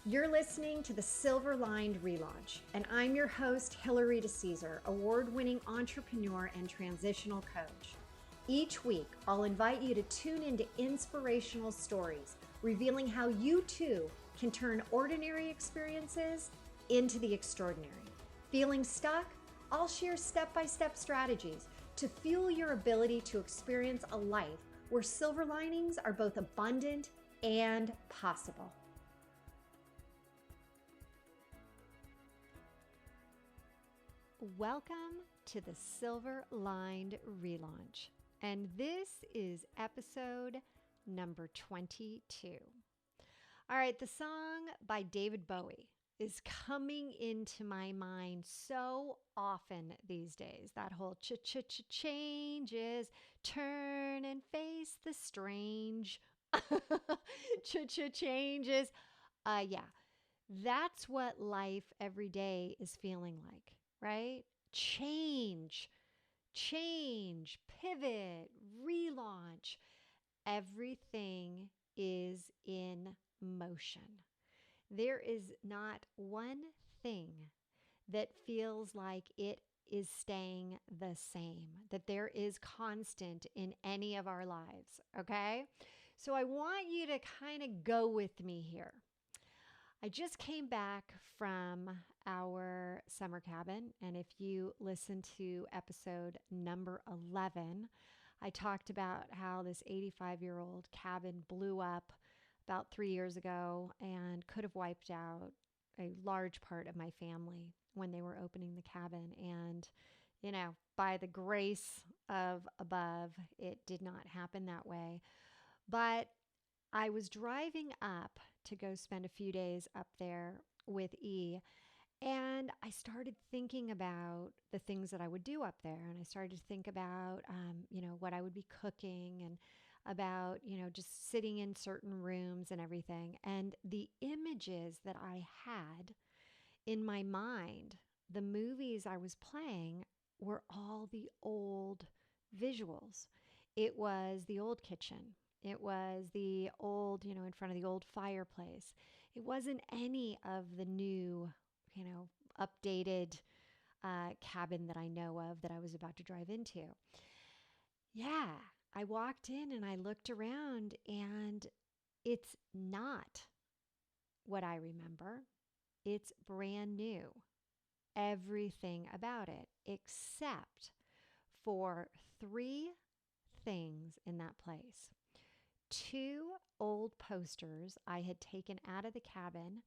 You're listening to the Silver Lined ReLaunch, and I'm your host, Hillary DeCesar, award-winning entrepreneur and transitional coach. Each week, I'll invite you to tune into inspirational stories, revealing how you too can turn ordinary experiences into the extraordinary. Feeling stuck? I'll share step-by-step strategies to fuel your ability to experience a life where silver linings are both abundant and possible. Welcome to the Silver Lined ReLaunch, and this is episode number 22. All right, the song by David Bowie is coming into my mind so often these days. That whole changes, turn and face the strange. Changes. Yeah, that's what life every day is feeling like. Right? Change, pivot, relaunch. Everything is in motion. There is not one thing that feels like it is staying the same, that there is constant in any of our lives. Okay. So I want you to kind of go with me here. I just came back from our summer cabin, and if you listen to episode number 11, I talked about how this 85-year-old cabin blew up about 3 years ago and could have wiped out a large part of my family when they were opening the cabin. And, by the grace of above, it did not happen that way. But I was driving up to go spend a few days up there with E, and I started thinking about the things that I would do up there. And I started to think about, what I would be cooking and about, just sitting in certain rooms and everything. And the images that I had in my mind, the movies I was playing were all the old visuals. It was the old kitchen. It was the old, in front of the old fireplace. It wasn't any of the new, updated cabin that I know of that I was about to drive into. Yeah, I walked in and I looked around, and it's not what I remember. It's brand new. Everything about it, except for three things in that place. Two old posters I had taken out of the cabin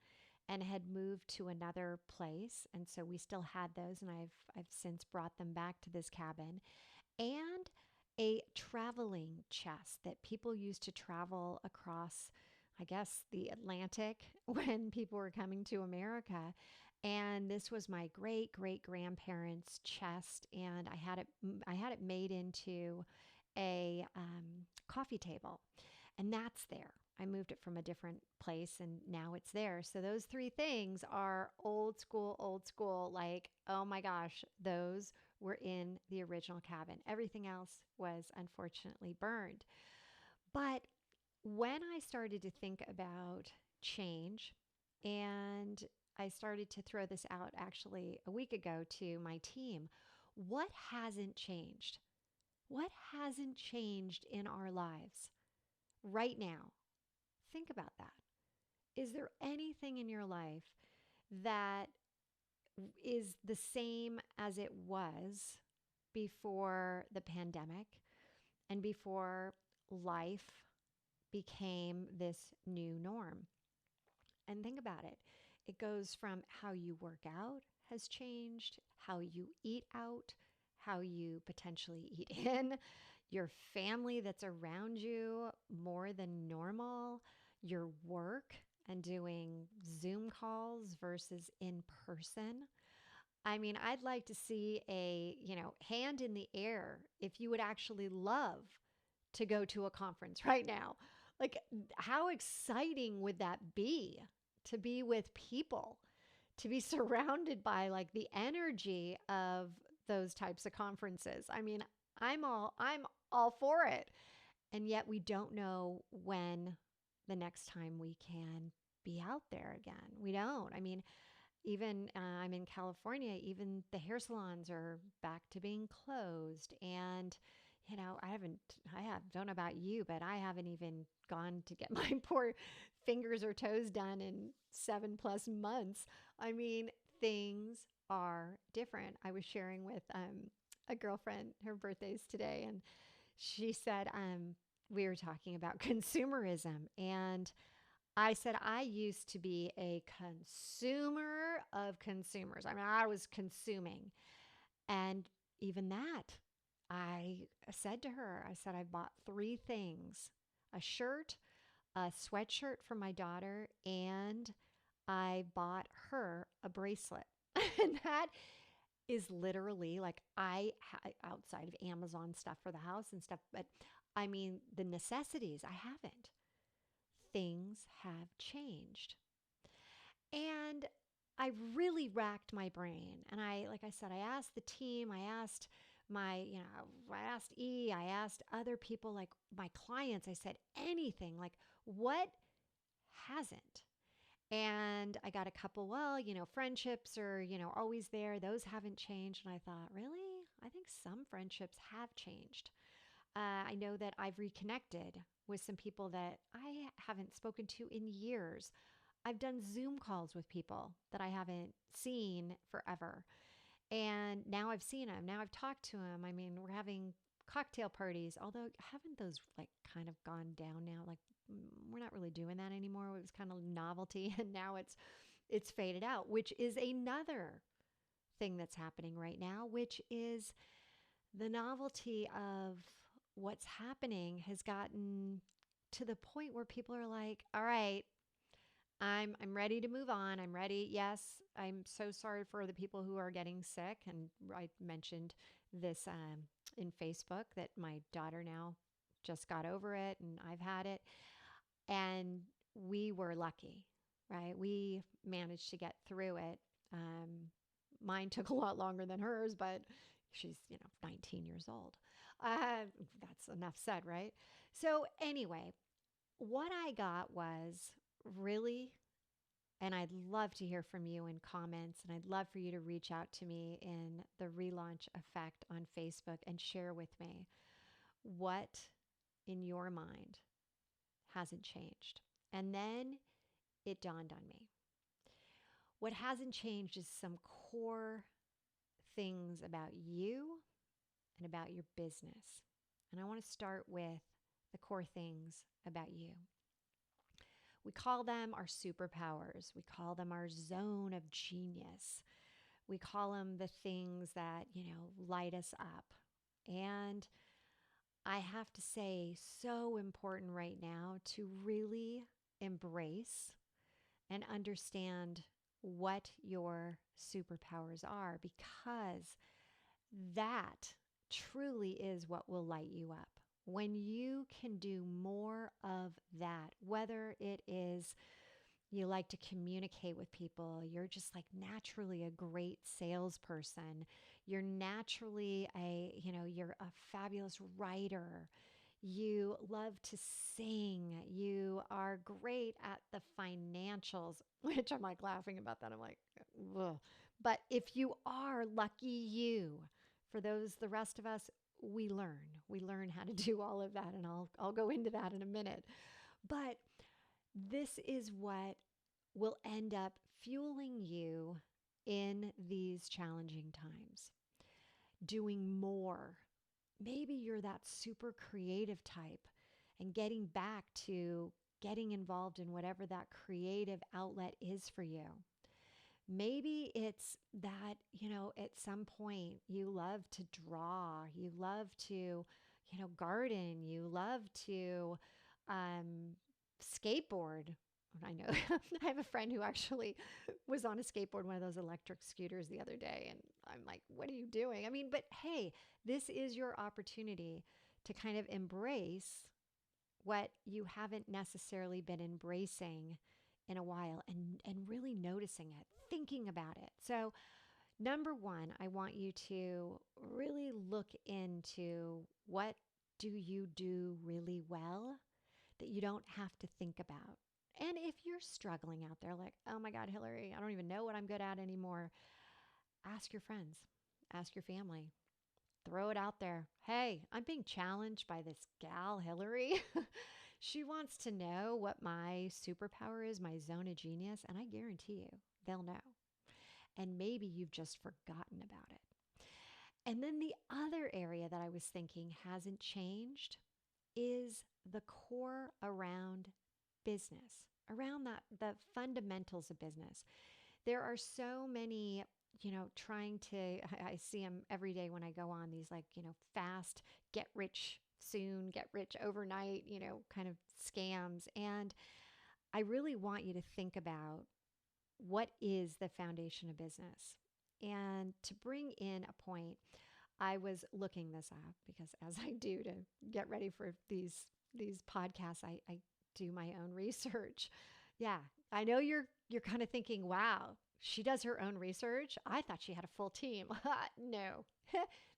and had moved to another place, and so we still had those, and I've since brought them back to this cabin. And a traveling chest that people used to travel across, I guess, the Atlantic when people were coming to America. And this was my great grandparents' chest, and I had it made into a coffee table, and that's there. I moved it from a different place and now it's there. So those three things are old school. Like, oh my gosh, those were in the original cabin. Everything else was unfortunately burned. But when I started to think about change, and I started to throw this out actually a week ago to my team, what hasn't changed? What hasn't changed in our lives right now? Think about that. Is there anything in your life that is the same as it was before the pandemic and before life became this new norm? And think about it. It goes from how you work out has changed, how you eat out, how you potentially eat in, your family that's around you more than normal, your work and doing Zoom calls versus in person. I mean, I'd like to see a, hand in the air if you would actually love to go to a conference right now. Like, how exciting would that be to be with people, to be surrounded by like the energy of those types of conferences? I mean, I'm all for it. And yet we don't know when the next time we can be out there again. We don't. I mean, even I'm in California, even the hair salons are back to being closed. And, don't know about you, but I haven't even gone to get my poor fingers or toes done in 7+ months. I mean, things are different. I was sharing with a girlfriend, her birthday's today, and she said, we were talking about consumerism. And I said, I used to be a consumer of consumers. I mean, I was consuming. And even that, I said to her, I said, I bought three things: a shirt, a sweatshirt for my daughter, and I bought her a bracelet. And that is literally like outside of Amazon stuff for the house and stuff. But I mean, the necessities, I haven't. Things have changed. And I really racked my brain. And like I said, I asked the team, I asked I asked I asked other people, like my clients, I said anything, like what hasn't? And I got a couple, well, friendships are, always there. Those haven't changed. And I thought, really? I think some friendships have changed. I know that I've reconnected with some people that I haven't spoken to in years. I've done Zoom calls with people that I haven't seen forever. And now I've seen them. Now I've talked to them. I mean, we're having cocktail parties, although haven't those like kind of gone down now? Like we're not really doing that anymore. It was kind of novelty and now it's faded out, which is another thing that's happening right now, which is the novelty of what's happening has gotten to the point where people are like, all right, I'm ready to move on. I'm ready. Yes, I'm so sorry for the people who are getting sick. And I mentioned this in Facebook that my daughter now just got over it and I've had it. And we were lucky, right? We managed to get through it. Mine took a lot longer than hers, but she's, 19 years old. That's enough said, right? So anyway, what I got was really, and I'd love to hear from you in comments, and I'd love for you to reach out to me in the Relaunch Effect on Facebook and share with me what in your mind hasn't changed. And then it dawned on me. What hasn't changed is some core things about you and about your business. And I want to start with the core things about you. We call them our superpowers. We call them our zone of genius. We call them the things that, light us up. And I have to say, so important right now to really embrace and understand what your superpowers are, because that truly is what will light you up. When you can do more of that, whether it is you like to communicate with people, you're just like naturally a great salesperson, you're naturally you're a fabulous writer, you love to sing, you are great at the financials, which I'm like laughing about that. I'm like, ugh. But if you are, lucky you. For the rest of us, we learn how to do all of that. And I'll go into that in a minute. But this is what will end up fueling you in these challenging times. Doing more. Maybe you're that super creative type and getting back to getting involved in whatever that creative outlet is for you. Maybe it's that, at some point you love to draw, you love to, garden, you love to skateboard. I know I have a friend who actually was on a skateboard, one of those electric scooters the other day. And I'm like, what are you doing? I mean, but hey, this is your opportunity to kind of embrace what you haven't necessarily been embracing in a while and really noticing it, thinking about it. So number one, I want you to really look into what do you do really well that you don't have to think about. And if you're struggling out there, like, oh my God, Hillary, I don't even know what I'm good at anymore, ask your friends, ask your family, throw it out there. Hey, I'm being challenged by this gal, Hillary. She wants to know what my superpower is, my zone of genius, and I guarantee you they'll know. And maybe you've just forgotten about it. And then the other area that I was thinking hasn't changed is the core around business, around that the fundamentals of business. There are so many, trying to, I see them every day when I go on these like, fast, get rich soon, get rich overnight, kind of scams. And I really want you to think about what is the foundation of business. And to bring in a point, I was looking this up because as I do to get ready for these podcasts, I do my own research. Yeah, I know you're kind of thinking, wow, she does her own research. I thought she had a full team. No,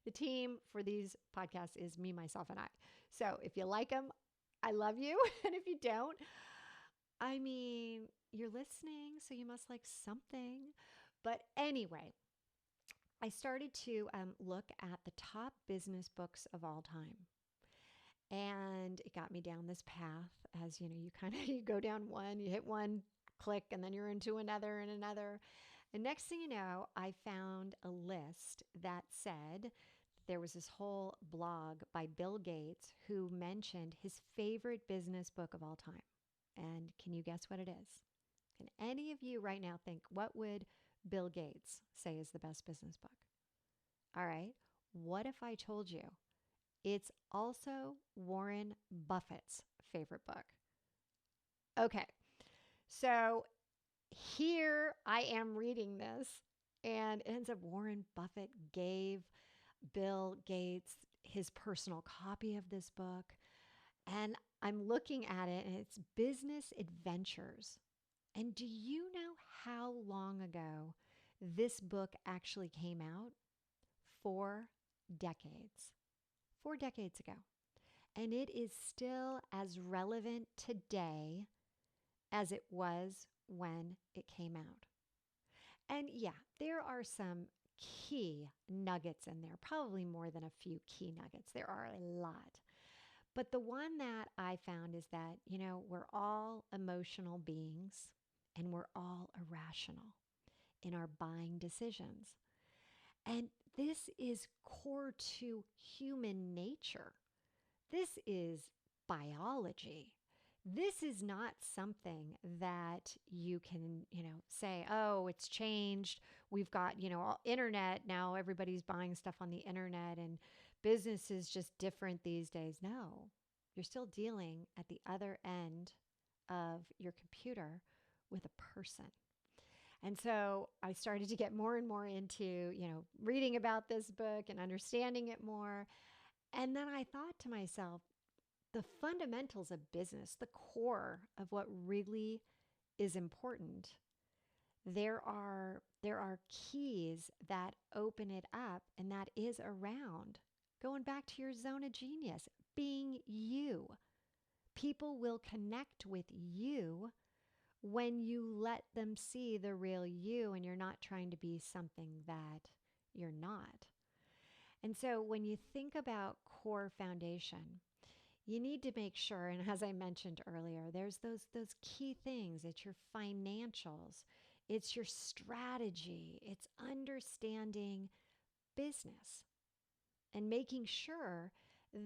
the team for these podcasts is me, myself, and I. So if you like them, I love you. And if you don't, I mean, you're listening, so you must like something. But anyway, I started to look at the top business books of all time. And it got me down this path as, you kind of, you go down one, you hit one, click, and then you're into another and another. And next thing you know, I found a list that said there was this whole blog by Bill Gates who mentioned his favorite business book of all time. And can you guess what it is? Can any of you right now think, what would Bill Gates say is the best business book? All right. What if I told you it's also Warren Buffett's favorite book? Okay. So here I am reading this, and it ends up Warren Buffett gave Bill Gates his personal copy of this book. And I'm looking at it, and it's Business Adventures. And do you know how long ago this book actually came out? 4 decades. 4 decades ago. And it is still as relevant today as it was when it came out. And yeah, there are some key nuggets in there, probably more than a few key nuggets. There are a lot. But the one that I found is that, we're all emotional beings and we're all irrational in our buying decisions. And this is core to human nature. This is biology. This is not something that you can, say, oh, it's changed. We've got, internet now. Everybody's buying stuff on the internet and business is just different these days. No, you're still dealing at the other end of your computer with a person. And so I started to get more and more into, reading about this book and understanding it more. And then I thought to myself, the fundamentals of business, the core of what really is important, there are keys that open it up, and that is around going back to your zone of genius, being you. People will connect with you when you let them see the real you and you're not trying to be something that you're not. And so when you think about core foundation, you need to make sure, and as I mentioned earlier, there's those key things. It's your financials, it's your strategy, it's understanding business and making sure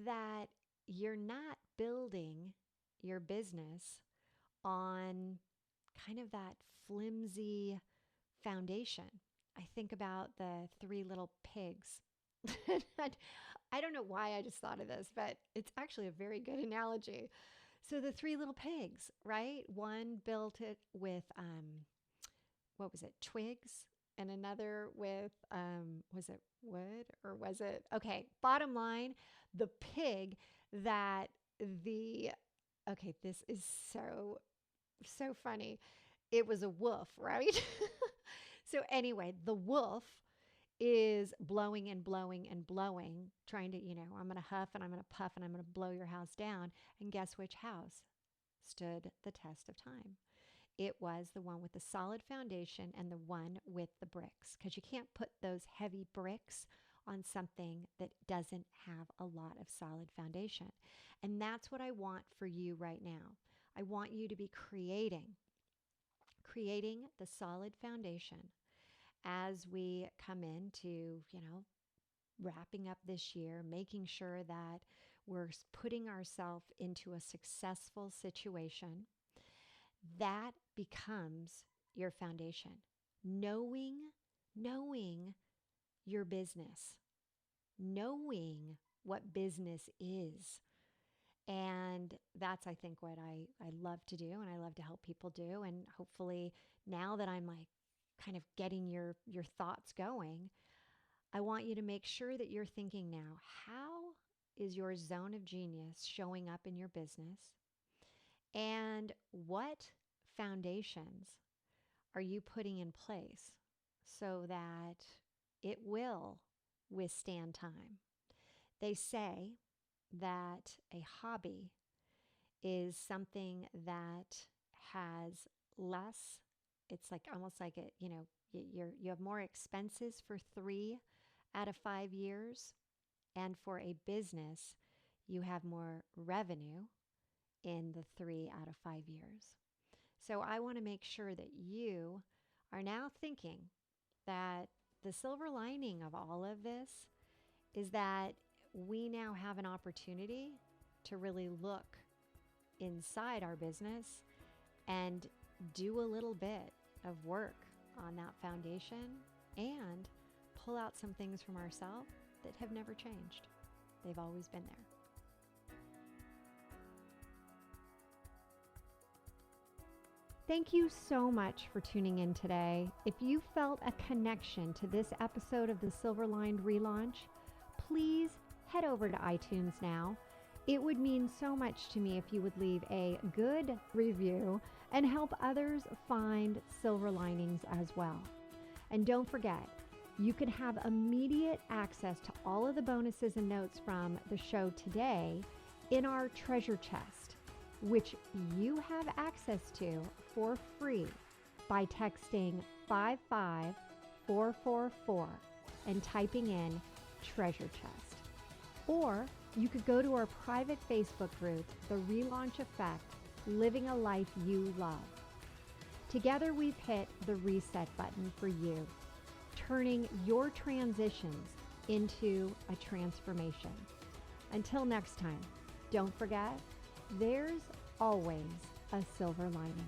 that you're not building your business on kind of that flimsy foundation. I think about the three little pigs. I don't know why I just thought of this, but it's actually a very good analogy. So the three little pigs, right? One built it with, what was it, twigs? And another with, was it wood or was it? Okay, bottom line, the pig that the, okay, this is so funny. It was a wolf, right? So anyway, the wolf is blowing and blowing and blowing, trying to, I'm going to huff and I'm going to puff and I'm going to blow your house down. And guess which house stood the test of time. It was the one with the solid foundation and the one with the bricks, because you can't put those heavy bricks on something that doesn't have a lot of solid foundation. And that's what I want for you right now. I want you to be creating the solid foundation as we come into, wrapping up this year, making sure that we're putting ourselves into a successful situation. That becomes your foundation. Knowing your business, knowing what business is. And that's, I think, what I love to do and I love to help people do. And hopefully now that I'm like kind of getting your thoughts going, I want you to make sure that you're thinking now, how is your zone of genius showing up in your business? And what foundations are you putting in place so that it will withstand time? They say that a hobby is something that has less, it's like almost like you have more expenses for 3 out of 5 years, and for a business you have more revenue in the 3 out of 5 years. So I want to make sure that you are now thinking that the silver lining of all of this is that we now have an opportunity to really look inside our business and do a little bit of work on that foundation and pull out some things from ourselves that have never changed. They've always been there. Thank you so much for tuning in today. If you felt a connection to this episode of the Silver Lined ReLaunch, please head over to iTunes now. It would mean so much to me if you would leave a good review and help others find silver linings as well. And don't forget, you can have immediate access to all of the bonuses and notes from the show today in our treasure chest, which you have access to for free by texting 55444 and typing in treasure chest. Or you could go to our private Facebook group, The Relaunch Effect, Living a Life You Love. Together we've hit the reset button for you, turning your transitions into a transformation. Until next time, don't forget, there's always a silver lining.